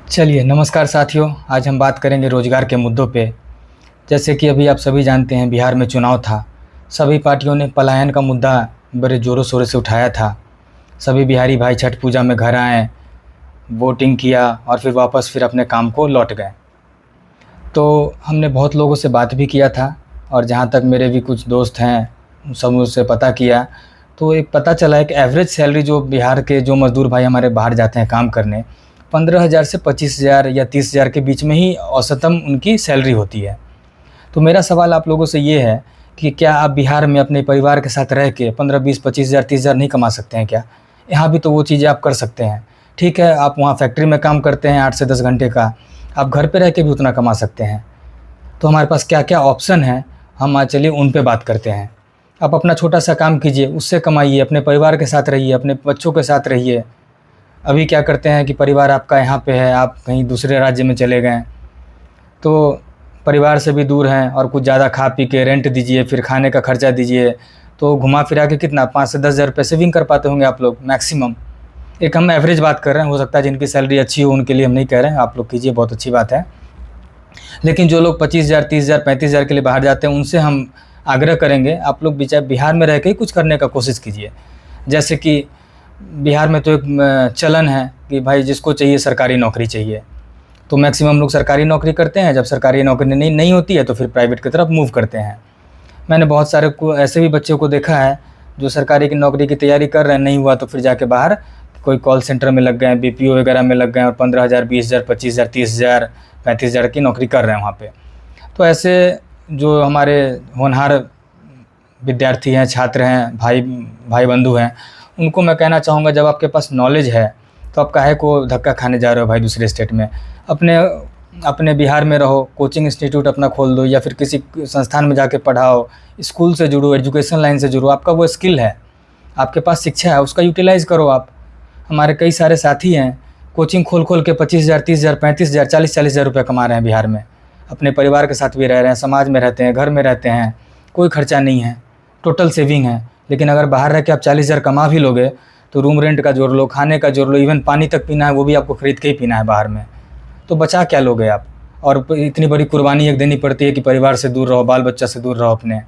चलिए नमस्कार साथियों। आज हम बात करेंगे रोज़गार के मुद्दों पे। जैसे कि अभी आप सभी जानते हैं बिहार में चुनाव था। सभी पार्टियों ने पलायन का मुद्दा बड़े ज़ोरों शोरों से उठाया था। सभी बिहारी भाई छठ पूजा में घर आए, वोटिंग किया और फिर वापस अपने काम को लौट गए। तो हमने बहुत लोगों से बात भी किया था और जहाँ तक मेरे भी कुछ दोस्त हैं सब उससे पता किया तो एक पता चला है कि एवरेज सैलरी जो बिहार के जो मज़दूर भाई हमारे बाहर जाते हैं काम करने 15,000 से 25,000 या 30,000 के बीच में ही औसतन उनकी सैलरी होती है। तो मेरा सवाल आप लोगों से ये है कि क्या आप बिहार में अपने परिवार के साथ रह के 15, 20, 25,000, 30,000 नहीं कमा सकते हैं क्या? यहाँ भी तो वो चीज़ें आप कर सकते हैं। ठीक है, आप वहाँ फैक्ट्री में काम करते हैं 8 से 10 घंटे का, आप घर पे रह के भी उतना कमा सकते हैं। तो हमारे पास क्या क्या ऑप्शन हैं, हम आज चलिए उन पे बात करते हैं। आप अपना छोटा सा काम कीजिए, उससे कमाइए, अपने परिवार के साथ रहिए, अपने बच्चों के साथ रहिए। अभी क्या करते हैं कि परिवार आपका यहाँ पे है, आप कहीं दूसरे राज्य में चले गए तो परिवार से भी दूर हैं और कुछ ज़्यादा खा पी के रेंट दीजिए, फिर खाने का खर्चा दीजिए, तो घुमा फिरा के कितना 5 से 10,000 रुपये सेविंग कर पाते होंगे आप लोग मैक्सिमम। एक हम एवरेज बात कर रहे हैं, हो सकता है जिनकी सैलरी अच्छी हो उनके लिए हम नहीं कह रहे हैं, आप लोग कीजिए, बहुत अच्छी बात है। लेकिन जो लोग 25,000, 30,000, 35,000 के लिए बाहर जाते हैं उनसे हम आग्रह करेंगे आप लोग बिहार में रह के ही कुछ करने का कोशिश कीजिए। जैसे कि बिहार में तो एक चलन है कि भाई जिसको चाहिए सरकारी नौकरी चाहिए, तो मैक्सिमम लोग सरकारी नौकरी करते हैं। जब सरकारी नौकरी नहीं होती है तो फिर प्राइवेट की तरफ मूव करते हैं। मैंने बहुत सारे को ऐसे भी बच्चों को देखा है जो सरकारी की नौकरी की तैयारी कर रहे हैं, नहीं हुआ तो फिर जाके बाहर कोई कॉल सेंटर में लग गए, बीपीओ वगैरह में लग गए और 15,000, 20,000, 25,000, 30,000, 35,000 की नौकरी कर रहे हैं वहाँ पे। तो ऐसे जो हमारे होनहार विद्यार्थी हैं, छात्र हैं, भाई बंधु हैं, उनको मैं कहना चाहूँगा जब आपके पास नॉलेज है तो आप काहे को धक्का खाने जा रहे हो भाई दूसरे स्टेट में। अपने बिहार में रहो, कोचिंग इंस्टीट्यूट अपना खोल दो या फिर किसी संस्थान में जाके पढ़ाओ, स्कूल से जुड़ो, एजुकेशन लाइन से जुड़ो। आपका वो स्किल है, आपके पास शिक्षा है, उसका यूटिलाइज़ करो आप। हमारे कई सारे साथी हैं कोचिंग खोल के 25,000, 30,000, 35,000, 40,000 रुपये कमा रहे हैं बिहार में। अपने परिवार के साथ भी रह रहे हैं, समाज में रहते हैं, घर में रहते हैं, कोई खर्चा नहीं है, टोटल सेविंग है। लेकिन अगर बाहर रह के आप 40,000 कमा भी लोगे तो रूम रेंट का जोड़ लो, खाने का जोड़ लो, इवन पानी तक पीना है वो भी आपको खरीद के ही पीना है बाहर में। तो बचा क्या लोगे आप? और इतनी बड़ी कुर्बानी एक देनी पड़ती है कि परिवार से दूर रहो, बाल बच्चा से दूर रहो अपने।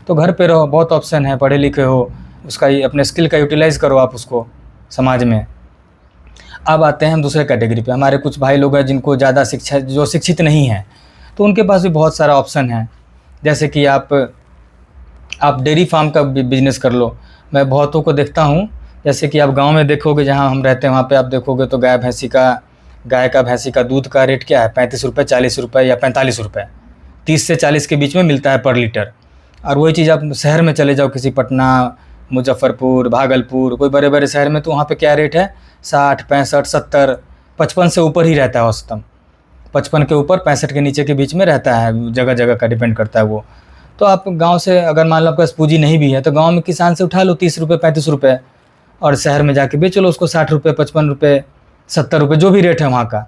तो घर पे रहो, बहुत ऑप्शन है, पढ़े लिखे हो, उसका अपने स्किल का यूटिलाइज़ करो आप उसको समाज में। अब आते हैं हम दूसरे कैटेगरी पे। हमारे कुछ भाई लोग हैं जिनको ज़्यादा शिक्षा, जो शिक्षित नहीं हैं, तो उनके पास भी बहुत सारा ऑप्शन है। जैसे कि आप डेयरी फार्म का बिजनेस कर लो। मैं बहुतों को देखता हूँ, जैसे कि आप गांव में देखोगे, जहाँ हम रहते हैं वहाँ पे आप देखोगे तो गाय का भैंसी का दूध का रेट क्या है, 35 रुपये, 40 रुपये या 45 रुपये, 30 से 40 के बीच में मिलता है पर लीटर। और वही चीज़ आप शहर में चले जाओ, किसी पटना, मुजफ्फरपुर, भागलपुर, कोई बड़े बड़े शहर में, तो वहाँ पे क्या रेट है, 60, 65, 70, 55 से ऊपर ही रहता है औसतन। 55 के ऊपर, 65 के नीचे के बीच में रहता है, जगह जगह का डिपेंड करता है वो। तो आप गांव से अगर मान लो आपके पास पूंजी नहीं भी है तो गांव में किसान से उठा लो 30 रुपये, 35 रुपये, और शहर में जाके बेच लो उसको 60 रुपये, 55 रुपये, 70 रुपये, जो भी रेट है वहाँ का।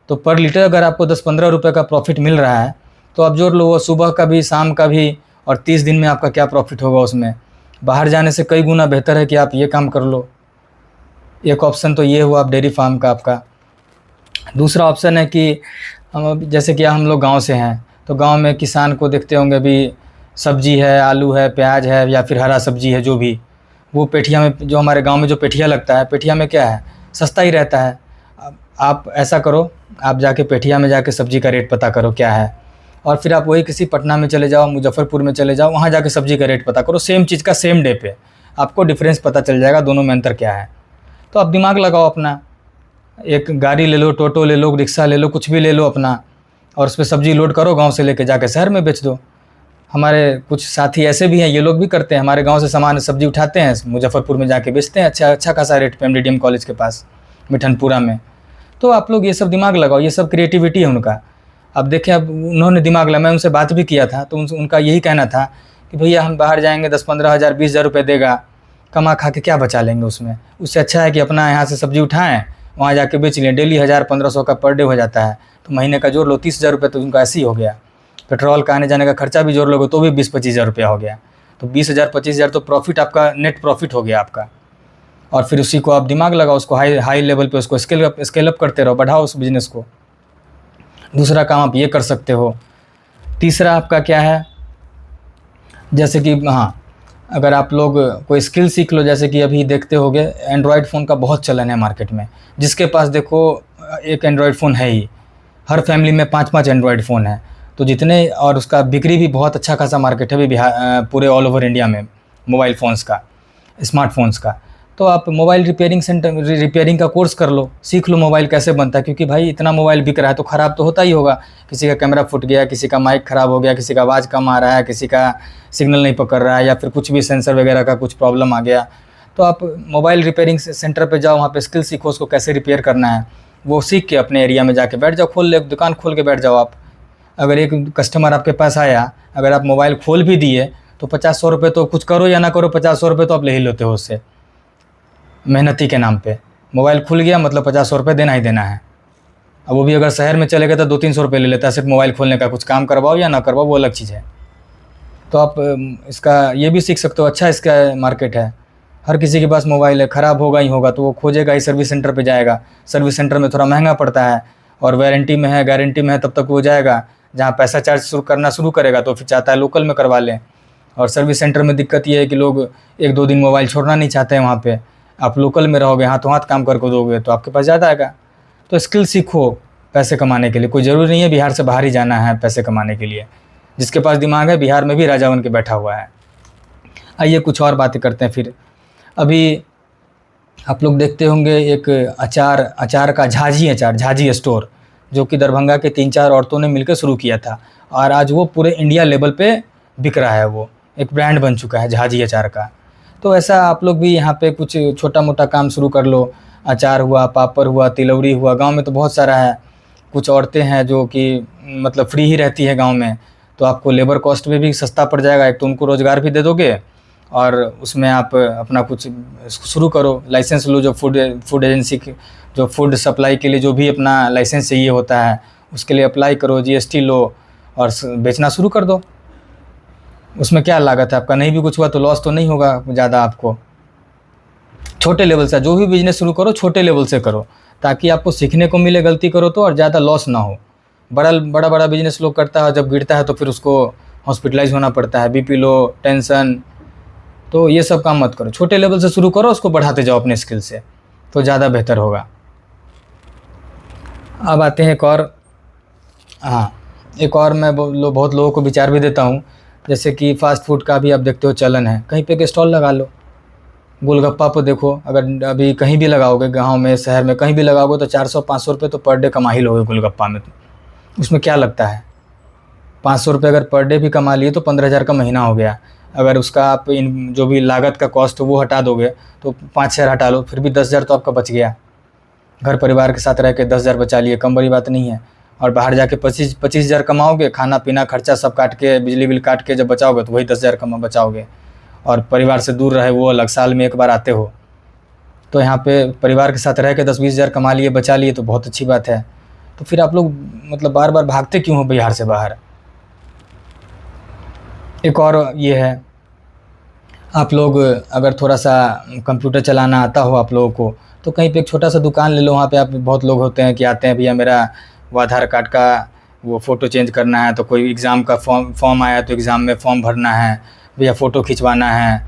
तो पर लीटर अगर आपको 10-15 रुपये का प्रॉफिट मिल रहा है तो आप जोड़ लो, वो सुबह का भी, शाम का भी, और 30 दिन में आपका क्या प्रॉफिट होगा उसमें। बाहर जाने से कई गुना बेहतर है कि आप ये काम कर लो। एक ऑप्शन तो ये हुआ आप डेयरी फार्म का आपका। दूसरा ऑप्शन है कि जैसे कि हम लोग गांव से हैं तो गांव में किसान को देखते होंगे, अभी सब्जी है, आलू है, प्याज है या फिर हरा सब्जी है, जो भी, वो पेठिया में, जो हमारे गांव में जो पेठिया लगता है, पेठिया में क्या है, सस्ता ही रहता है। अब आप ऐसा करो, आप जाके पेठिया में जाके सब्जी का रेट पता करो क्या है, और फिर आप वही किसी पटना में चले जाओ, मुजफ्फरपुर में चले जाओ, वहाँ जाके सब्जी का रेट पता करो, सेम चीज़ का सेम डे पे आपको डिफरेंस पता चल जाएगा दोनों में अंतर क्या है। तो आप दिमाग लगाओ अपना, एक गाड़ी ले लो, टोटो ले लो, रिक्शा ले लो, कुछ भी ले लो अपना, और उस पर सब्ज़ी लोड करो, गांव से लेके जाके शहर में बेच दो। हमारे कुछ साथी ऐसे भी हैं, ये लोग भी करते हैं, हमारे गांव से सामान सब्ज़ी उठाते हैं, मुजफ्फरपुर में जाके बेचते हैं अच्छा खासा रेट पे, एमडीडीएम कॉलेज के पास मिठनपुरा में। तो आप लोग ये सब दिमाग लगाओ, ये सब क्रिएटिविटी है उनका। अब देखें, अब उन्होंने दिमाग लगाया, मैं उनसे बात भी किया था तो उनका यही कहना था कि भैया हम बाहर जाएंगे 10-15 हज़ार, 20,000 रुपये देगा, कमा खा के क्या बचा लेंगे उसमें। उससे अच्छा है कि अपना यहाँ से सब्ज़ी उठाएँ, वहाँ जाके बेच लें, डेली 1,000-1,500 का पर डे हो जाता है, तो महीने का जोड़ लो 30,000 रुपये, तो उनका ऐसे ही हो गया। पेट्रोल का आने जाने का खर्चा भी जोड़ लोगे तो भी 20-25 हज़ार रुपया हो गया। तो 20,000, 25,000 तो प्रॉफिट आपका, नेट प्रॉफिट हो गया आपका। और फिर उसी को आप दिमाग लगाओ, उसको हाई हाई लेवल पे उसको स्केल अप करते रहो, बढ़ाओ उस बिज़नेस को। दूसरा काम आप ये कर सकते हो। तीसरा आपका क्या है, जैसे कि हाँ, अगर आप लोग कोई स्किल सीख लो, जैसे कि अभी देखते होगे एंड्रॉयड फ़ोन का बहुत चलन है मार्केट में। जिसके पास देखो एक एंड्रॉयड फ़ोन है ही, हर फैमिली में 5-5 एंड्रॉयड फ़ोन है। तो जितने, और उसका बिक्री भी बहुत अच्छा खासा मार्केट है अभी पूरे ऑल ओवर इंडिया में मोबाइल फ़ोन्स का, स्मार्टफोन्स का। तो आप मोबाइल रिपेयरिंग का कोर्स कर लो, सीख लो मोबाइल कैसे बनता है, क्योंकि भाई इतना मोबाइल बिक रहा है तो ख़राब तो होता ही होगा। किसी का कैमरा फूट गया, किसी का माइक ख़राब हो गया, किसी का आवाज़ कम आ रहा है, किसी का सिग्नल नहीं पकड़ रहा है, या फिर कुछ भी सेंसर वगैरह का कुछ प्रॉब्लम आ गया। तो आप मोबाइल रिपेयरिंग सेंटर पे जाओ, वहाँ पे स्किल सीखो उसको कैसे रिपेयर करना है। वो सीख के अपने एरिया में जाके बैठ जाओ, दुकान खोल के बैठ जाओ आप। अगर एक कस्टमर आपके पास आया, अगर आप मोबाइल खोल भी दिए तो 50-100 रुपये तो, कुछ करो या ना करो, 50-100 रुपये तो आप ले ही लेते हो उससे, मेहनती के नाम पे। मोबाइल खुल गया मतलब 50-100 रुपये देना ही देना है। अब वो भी अगर शहर में चले गए तो 200-300 रुपये ले लेता है सिर्फ मोबाइल खोलने का। कुछ काम करवाओ या ना करवाओ वो अलग चीज़ है। तो आप इसका ये भी सीख सकते हो, अच्छा इसका मार्केट है। हर किसी के पास मोबाइल है, ख़राब होगा ही होगा तो वो खोजेगा ही, सर्विस सेंटर पे जाएगा। सर्विस सेंटर में थोड़ा महंगा पड़ता है, और वारंटी में है, गारंटी में है, तब तक वो जाएगा। जहाँ पैसा चार्ज शुरू करेगा तो फिर चाहता है लोकल में करवा लें। और सर्विस सेंटर में दिक्कत ये है कि लोग 1-2 दिन मोबाइल छोड़ना नहीं चाहते हैं वहाँ पे। आप लोकल में रहोगे, हाथों हाथ काम करके दोगे तो आपके पास ज़्यादा आएगा। तो स्किल सीखो पैसे कमाने के लिए। कोई ज़रूरी नहीं है बिहार से बाहर ही जाना है पैसे कमाने के लिए। जिसके पास दिमाग है बिहार में भी राजा बन के बैठा हुआ है। आइए कुछ और बातें करते हैं फिर। अभी आप लोग देखते होंगे एक अचार का झाजी स्टोर, जो कि दरभंगा के 3-4 औरतों ने मिलकर शुरू किया था, और आज वो पूरे इंडिया लेवल पे बिक रहा है। वो एक ब्रांड बन चुका है झाजी अचार का। तो ऐसा आप लोग भी यहाँ पे कुछ छोटा मोटा काम शुरू कर लो। अचार हुआ, पापड़ हुआ, तिलौरी हुआ। गांव में तो बहुत सारा है। कुछ औरतें हैं जो कि मतलब फ्री ही रहती है गांव में, तो आपको लेबर कॉस्ट में भी सस्ता पड़ जाएगा। एक तो उनको रोज़गार भी दे दोगे, और उसमें आप अपना कुछ शुरू करो। लाइसेंस लो, जो फूड एजेंसी की, जो फूड सप्लाई के लिए जो भी अपना लाइसेंस चाहिए होता है उसके लिए अप्लाई करो, जीएसटी लो और बेचना शुरू कर दो। उसमें क्या लागत है आपका? नहीं भी कुछ हुआ तो लॉस तो नहीं होगा ज़्यादा आपको। छोटे लेवल से जो भी बिज़नेस शुरू करो छोटे लेवल से करो, ताकि आपको सीखने को मिले, गलती करो तो, और ज़्यादा लॉस ना हो। बड़ा बिज़नेस लोग करता है, जब गिरता है तो फिर उसको हॉस्पिटलाइज होना पड़ता है, बीपी लो, टेंशन। तो ये सब काम मत करो, छोटे लेवल से शुरू करो, उसको बढ़ाते जाओ अपने स्किल से, तो ज़्यादा बेहतर होगा। अब आते हैं एक और मैं बहुत लोगों को विचार भी देता हूँ। जैसे कि फ़ास्ट फूड का भी आप देखते हो चलन है, कहीं पे एक स्टॉल लगा लो। गोलगप्पा पे देखो, अगर अभी कहीं भी लगाओगे, गांव में, शहर में, कहीं भी लगाओगे तो 400-500 रुपये तो पर डे कमा ही लोगे गोलगप्पा में। तो उसमें क्या लगता है, 500 रुपये अगर पर डे भी कमा लिए तो 15,000 का महीना हो गया। अगर उसका आप इन जो भी लागत का कॉस्ट वो हटा दोगे तो 5 शेयर हटा लो, फिर भी 10,000 तो आपका बच गया। घर परिवार के साथ रह के 10,000 बचा लिए, कम बड़ी बात नहीं है। और बाहर जाके 25,000 कमाओगे, खाना पीना खर्चा सब काट के, बिजली बिल काट के जब बचाओगे तो वही 10,000 बचाओगे। और परिवार से दूर रहे वो अलग, साल में एक बार आते हो। तो यहाँ पे परिवार के साथ रह के 10-20,000 कमा लिए, बचा लिए, तो बहुत अच्छी बात है। तो फिर आप लोग मतलब बार बार भागते क्यों हो बिहार से बाहर? एक और ये है, आप लोग अगर थोड़ा सा कंप्यूटर चलाना आता हो आप लोगों को, तो कहीं पे एक छोटा सा दुकान ले लो। वहाँ पे आप बहुत लोग होते हैं कि आते हैं, भैया मेरा वो आधार कार्ड का वो फ़ोटो चेंज करना है, तो कोई एग्ज़ाम का फॉर्म आया तो एग्ज़ाम में फॉर्म भरना है, भैया फ़ोटो खिंचवाना है,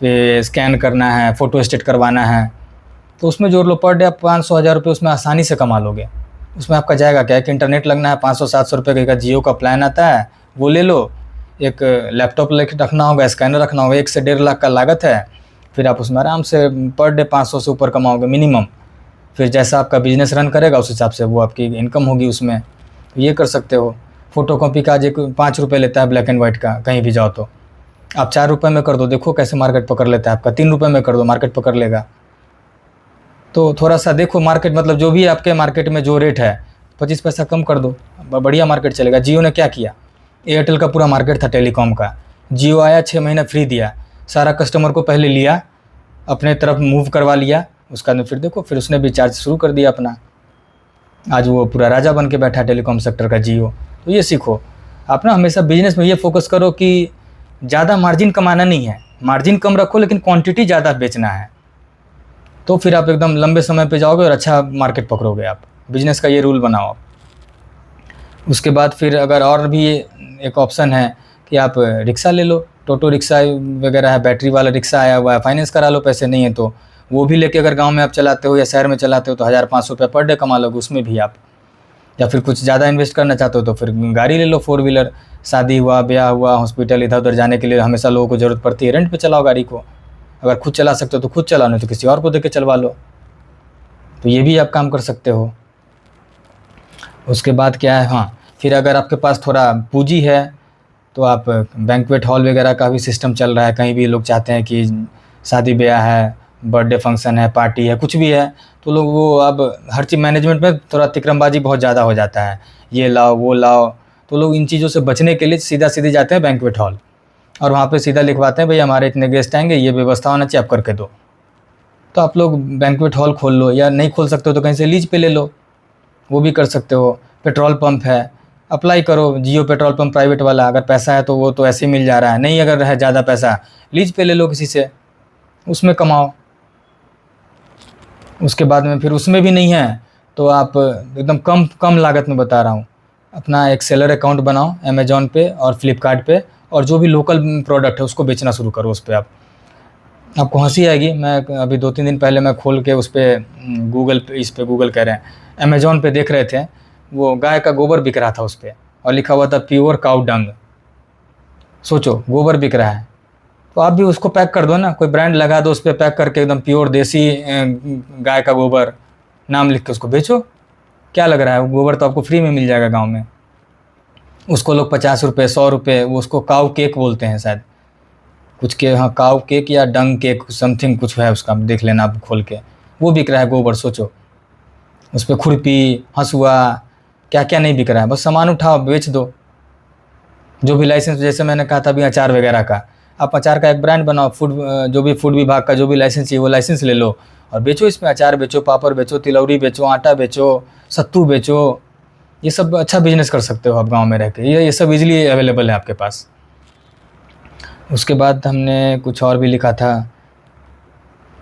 फिर स्कैन करना है, फ़ोटो स्टेट करवाना है। तो उसमें जोड़ लो, पर डे आप 500-1000 रुपये उसमें आसानी से कमा लोगे। उसमें आपका जाएगा क्या, कि इंटरनेट लगना है, 500-700 रुपये का जियो का प्लान आता है, वो ले लो। एक लैपटॉप लेके रखना होगा, स्कैनर रखना होगा, 1 से 1.5 लाख का लागत है। फिर आप उसमें आराम से पर डे 500 से ऊपर कमाओगे मिनिमम। फिर जैसा आपका बिज़नेस रन करेगा उस हिसाब से वो आपकी इनकम होगी उसमें। तो ये कर सकते हो। फ़ोटो कॉपी का आज 5 रुपये लेता है ब्लैक एंड वाइट का, कहीं भी जाओ तो आप 4 रुपये में कर दो, देखो कैसे मार्केट पकड़ लेता है आपका। 3 रुपये में कर दो, मार्केट पकड़ लेगा। तो थोड़ा सा देखो मार्केट, मतलब जो भी आपके मार्केट में जो रेट है 25 पैसा कम कर दो, बढ़िया मार्केट चलेगा। जियो ने क्या किया, एयरटेल का पूरा मार्केट था टेलीकॉम का, जियो आया 6 महीना फ्री दिया, सारा कस्टमर को पहले लिया, अपने तरफ मूव करवा लिया, उसका फिर देखो फिर उसने भी चार्ज शुरू कर दिया अपना। आज वो पूरा राजा बन के बैठा टेलीकॉम सेक्टर का जियो। तो ये सीखो आप ना, हमेशा बिजनेस में ये फोकस करो कि ज़्यादा मार्जिन कमाना नहीं है, मार्जिन कम रखो लेकिन क्वांटिटी ज़्यादा बेचना है। तो फिर आप एकदम लंबे समय पे जाओगे और अच्छा मार्केट पकड़ोगे। आप बिजनेस का ये रूल बनाओ आप। उसके बाद फिर अगर और भी एक ऑप्शन है कि आप रिक्शा ले लो, टोटो रिक्शा वगैरह है, बैटरी वाला रिक्शा आया हुआ है, फाइनेंस करा लो, पैसे नहीं है तो वो भी लेके अगर गांव में आप चलाते हो या शहर में चलाते हो तो 1500 रुपये पर डे कमा लोगे उसमें भी आप। या फिर कुछ ज़्यादा इन्वेस्ट करना चाहते हो तो फिर गाड़ी ले लो, 4 व्हीलर। शादी हुआ, ब्याह हुआ, हॉस्पिटल इधर उधर जाने के लिए हमेशा लोगों को ज़रूरत पड़ती है, रेंट पे चलाओ गाड़ी को। अगर खुद चला सकते हो तो खुद चलाओ, नहीं तो किसी और को दे के चलवा लो। तो ये भी आप काम कर सकते हो। उसके बाद क्या है, हाँ, फिर अगर आपके पास थोड़ा पूँजी है तो आप बैंक्वेट हॉल वगैरह का भी सिस्टम चल रहा है। कहीं भी लोग चाहते हैं कि शादी ब्याह है, बर्थडे फंक्शन है, पार्टी है, कुछ भी है, तो लोग वो अब हर चीज़ मैनेजमेंट में थोड़ा तिकड़मबाजी बहुत ज़्यादा हो जाता है, ये लाओ वो लाओ। तो लोग इन चीज़ों से बचने के लिए सीधा सीधे जाते हैं बैंक्वेट हॉल और वहाँ पे सीधा लिखवाते हैं भाई हमारे इतने गेस्ट आएंगे, ये व्यवस्था होना चाहिए, आप करके दो। तो आप लोग बैंक्वेट हॉल खोल लो, या नहीं खोल सकते हो तो कहीं से लीज पे ले लो, वो भी कर सकते हो। पेट्रोल पंप है, अप्लाई करो जियो पेट्रोल पंप प्राइवेट वाला। अगर पैसा है तो वो तो ऐसे ही मिल जा रहा है, नहीं अगर है ज़्यादा पैसा लीज पे ले लो किसी से, उसमें कमाओ। उसके बाद में फिर उसमें भी नहीं है तो आप एकदम कम कम लागत में बता रहा हूँ, अपना एक सेलर अकाउंट बनाओ अमेज़ॉन पे और फ्लिपकार्ट पे, और जो भी लोकल प्रोडक्ट है उसको बेचना शुरू करो उस पर। आपको हंसी आएगी, मैं अभी 2-3 दिन पहले मैं खोल के उस पर गूगल पे, इस पे गूगल कह रहे हैं, अमेज़ॉन पे देख रहे थे, वो गाय का गोबर बिक रहा था उस पर और लिखा हुआ था प्योर काउ डंग। सोचो गोबर बिक रहा है, तो आप भी उसको पैक कर दो ना, कोई ब्रांड लगा दो उस पर, पैक करके एकदम प्योर देसी गाय का गोबर नाम लिख के उसको बेचो। क्या लग रहा है, गोबर तो आपको फ्री में मिल जाएगा गांव में। उसको लोग 50 रुपये 100 रुपये, वो उसको काऊ केक बोलते हैं शायद, कुछ के, हाँ काऊ केक या डंग केक समथिंग कुछ है उसका, देख लेना आप खोल के, वो बिक रहा है गोबर। सोचो उस पर खुरपी, हंसुआ, क्या क्या नहीं बिक रहा है, बस सामान उठाओ बेच दो। जो भी लाइसेंस, जैसे मैंने कहा था अभी अचार वगैरह का, आप अचार का एक ब्रांड बनाओ, फूड जो भी फूड विभाग का जो भी लाइसेंस चाहिए वो लाइसेंस ले लो और बेचो। इसमें अचार बेचो, पापड़ बेचो, तिलौरी बेचो, आटा बेचो, सत्तू बेचो। ये सब अच्छा बिजनेस कर सकते हो आप गांव में रह के, ये सब इजीली अवेलेबल है आपके पास। उसके बाद हमने कुछ और भी लिखा था।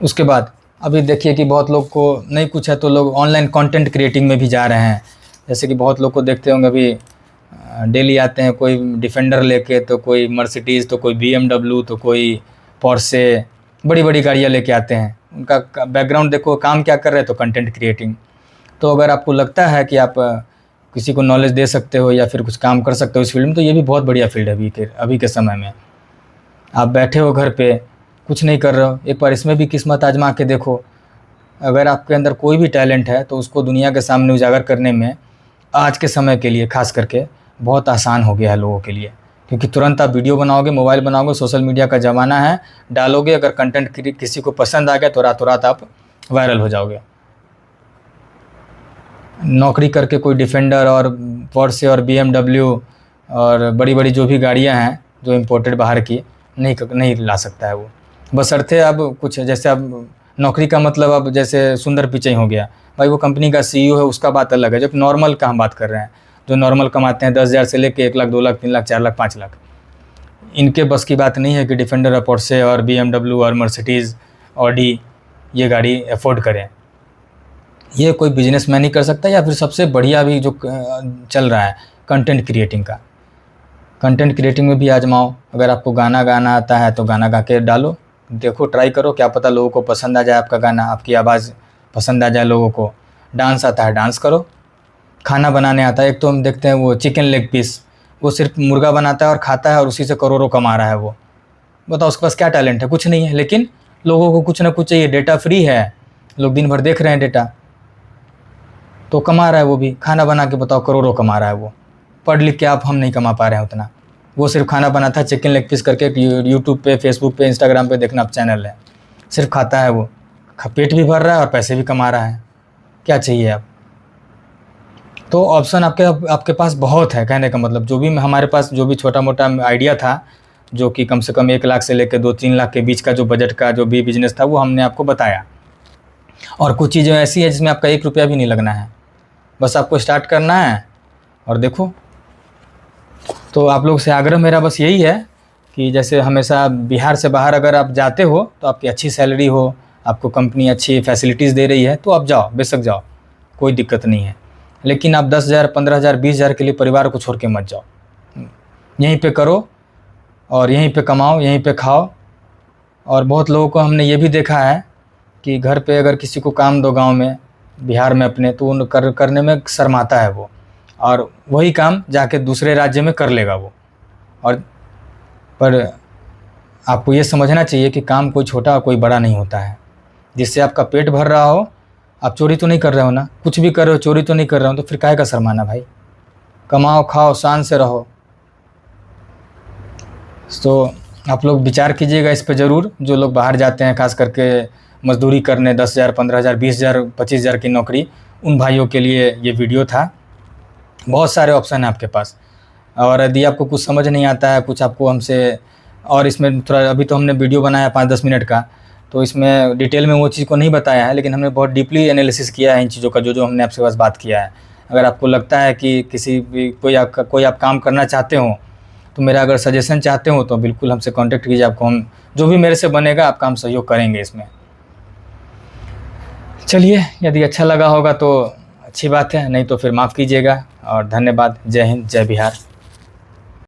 उसके बाद अभी देखिए कि बहुत लोग को नहीं कुछ है तो लोग ऑनलाइन कंटेंट क्रिएटिंग में भी जा रहे हैं। जैसे कि बहुत लोग को देखते होंगे अभी डेली आते हैं, कोई डिफेंडर लेके, तो कोई मर्सिडीज़, तो कोई BMW, तो कोई पोर्से, बड़ी बड़ी गाड़ियाँ लेके आते हैं। उनका बैकग्राउंड देखो, काम क्या कर रहे हैं, तो कंटेंट क्रिएटिंग। तो अगर आपको लगता है कि आप किसी को नॉलेज दे सकते हो या फिर कुछ काम कर सकते हो इस फील्ड में, तो ये भी बहुत बढ़िया फील्ड है अभी के समय में। आप बैठे हो घर पे, कुछ नहीं कर रहे हो, एक बार इसमें भी किस्मत आजमा के देखो। अगर आपके अंदर कोई भी टैलेंट है तो उसको दुनिया के सामने उजागर करने में आज के समय के लिए खास करके बहुत आसान हो गया है लोगों के लिए, क्योंकि तुरंत आप वीडियो बनाओगे, मोबाइल बनाओगे, सोशल मीडिया का ज़माना है, डालोगे, अगर कंटेंट किसी को पसंद आ गया तो रातों रात आप वायरल हो जाओगे। नौकरी करके कोई डिफेंडर और पोर्से और BMW और बड़ी बड़ी जो भी गाड़ियां हैं जो इम्पोर्टेड बाहर की, नहीं ला सकता है वो। बशर्ते अब कुछ, जैसे अब नौकरी का मतलब अब जैसे सुंदर पिचाई हो गया भाई, वो कंपनी का CEO है, उसका बात अलग है। जब नॉर्मल का हम बात कर रहे हैं, जो नॉर्मल कमाते हैं 10,000 से लेके 1 लाख, 2 लाख, 3 लाख, 4 लाख, 5 लाख, इनके बस की बात नहीं है कि डिफेंडर और पोर्से और BMW और मर्सिडीज़, ऑडी ये गाड़ी अफोर्ड करें। ये कोई बिजनेसमैन ही कर सकता है। या फिर सबसे बढ़िया भी जो चल रहा है कंटेंट क्रिएटिंग का, कंटेंट क्रिएटिंग में भी आजमाओ। अगर आपको गाना गाना आता है तो गाना गा के डालो, देखो, ट्राई करो, क्या पता लोगों को पसंद आ जाए आपका गाना, आपकी आवाज़ पसंद आ जाए लोगों को। डांस आता है, डांस करो। खाना बनाने आता है, एक तो हम देखते हैं वो चिकन लेग पीस, वो सिर्फ मुर्गा बनाता है और खाता है और उसी से करोड़ों कमा रहा है वो। बताओ उसके पास क्या टैलेंट है, कुछ नहीं है, लेकिन लोगों को कुछ ना कुछ चाहिए। डेटा फ्री है, लोग दिन भर देख रहे हैं डेटा, तो कमा रहा है वो भी। खाना बना के बताओ, करोड़ों कमा रहा है वो। पढ़ लिख के आप, हम नहीं कमा पा रहे हैं उतना। वो सिर्फ खाना बनाता है, चिकन लेग पीस करके यूट्यूब पे, फेसबुक पे, इंस्टाग्राम पे देखना आप चैनल है, सिर्फ खाता है वो, पेट भी भर रहा है और पैसे भी कमा रहा है। क्या चाहिए आप? तो ऑप्शन आपके पास बहुत है। कहने का मतलब जो भी हमारे पास जो भी छोटा मोटा आइडिया था, जो कि कम से कम 1 लाख से लेकर 2-3 लाख के बीच का जो बजट का जो भी बिजनेस था, वो हमने आपको बताया। और कुछ चीज़ें ऐसी है जिसमें आपका 1 रुपया भी नहीं लगना है, बस आपको स्टार्ट करना है और देखो। तो आप लोग से आग्रह मेरा बस यही है कि जैसे हमेशा बिहार से बाहर अगर आप जाते हो तो आपकी अच्छी सैलरी हो, आपको कंपनी अच्छी फैसिलिटीज़ दे रही है तो आप जाओ, बेशक जाओ, कोई दिक्कत नहीं है। लेकिन आप 10,000, 15,000, 20,000 के लिए परिवार को छोड़ के मत जाओ। यहीं पे करो और यहीं पे कमाओ, यहीं पे खाओ। और बहुत लोगों को हमने ये भी देखा है कि घर पे अगर किसी को काम दो गांव में, बिहार में अपने, तो उन करने में शर्माता है वो, और वही काम जाके दूसरे राज्य में कर लेगा वो। और पर आपको ये समझना चाहिए कि काम कोई छोटा और कोई बड़ा नहीं होता है। जिससे आपका पेट भर रहा हो, आप चोरी तो नहीं कर रहे हो ना, कुछ भी कर रहे हो, चोरी तो नहीं कर रहे हो, तो फिर काहे का शर्माना भाई। कमाओ, खाओ, शान से रहो। तो आप लोग विचार कीजिएगा इस पे ज़रूर, जो लोग बाहर जाते हैं, खास करके मजदूरी करने, 10,000, 15,000, 20,000, 25,000 की नौकरी, उन भाइयों के लिए ये वीडियो था। बहुत सारे ऑप्शन हैं आपके पास, और यदि आपको कुछ समझ नहीं आता है, कुछ आपको हमसे, और इसमें थोड़ा, अभी तो हमने वीडियो बनाया 5-10 मिनट का, तो इसमें डिटेल में वो चीज़ को नहीं बताया है, लेकिन हमने बहुत डीपली एनालिसिस किया है इन चीज़ों का, जो हमने आपसे बस बात किया है। अगर आपको लगता है कि किसी भी कोई आप काम करना चाहते हो, तो मेरा अगर सजेशन चाहते हो तो बिल्कुल हमसे कांटेक्ट कीजिए। आपको हम जो भी मेरे से बनेगा आपका हम सहयोग करेंगे इसमें। चलिए, यदि अच्छा लगा होगा तो अच्छी बात है, नहीं तो फिर माफ़ कीजिएगा। और धन्यवाद। जय हिंद, जय बिहार।